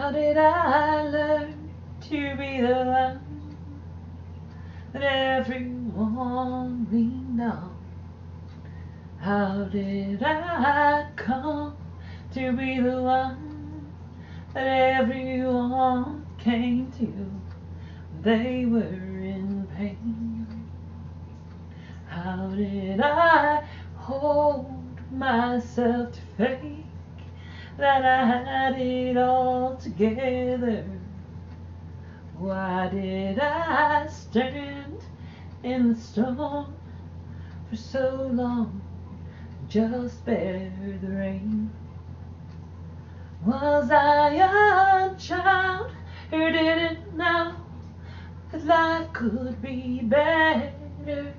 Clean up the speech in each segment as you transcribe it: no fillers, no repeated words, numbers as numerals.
How did I learn to be the one that everyone leaned on? How did I come to be the one that everyone came to? They were in pain. How did I hold myself to fake that I had it all together? Why did I stand in the storm for so long, just bear the rain? Was I a child who didn't know that life could be better?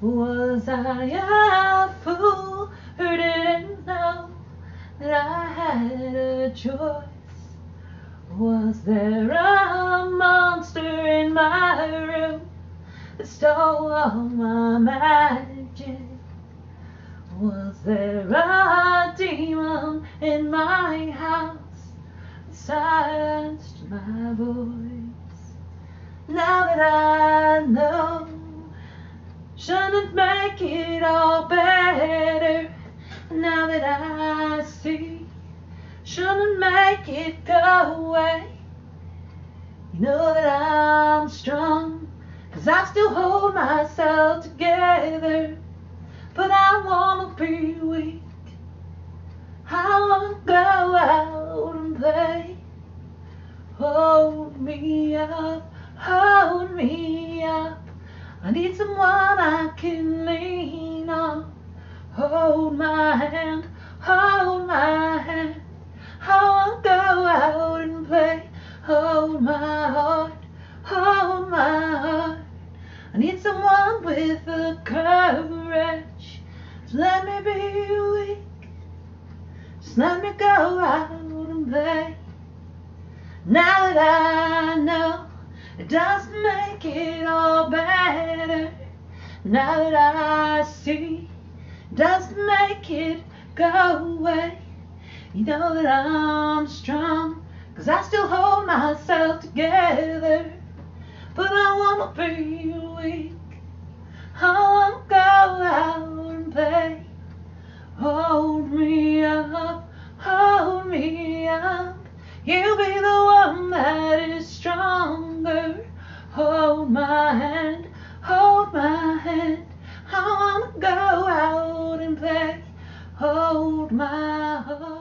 Was I a fool who didn't know that I had a choice? Was there a monster in my room that stole all my magic? Was there a demon in my house that silenced my voice? Now that I know, shouldn't make it all better. Now that I see, shouldn't make it go away. You know that I'm strong, 'cause I still hold myself together. But I wanna be weak, I wanna go out and play. Hold me up, hold me up. I need someone I can lean on. Hold my hand, hold my hand. I wanna go out and play. Hold my heart, hold my heart. I need someone with the courage to let me be weak. Just let me go out and play. Now that I know, it doesn't make it all better. Now that I see, it doesn't make it go away. You know that I'm strong, 'cause I still hold myself together. But I wanna be weak, I wanna go out and play. Hold me up, hold me up. You'll be the one that is stronger. Hold my hand, hold my hand. I wanna go out and play. Hold my heart.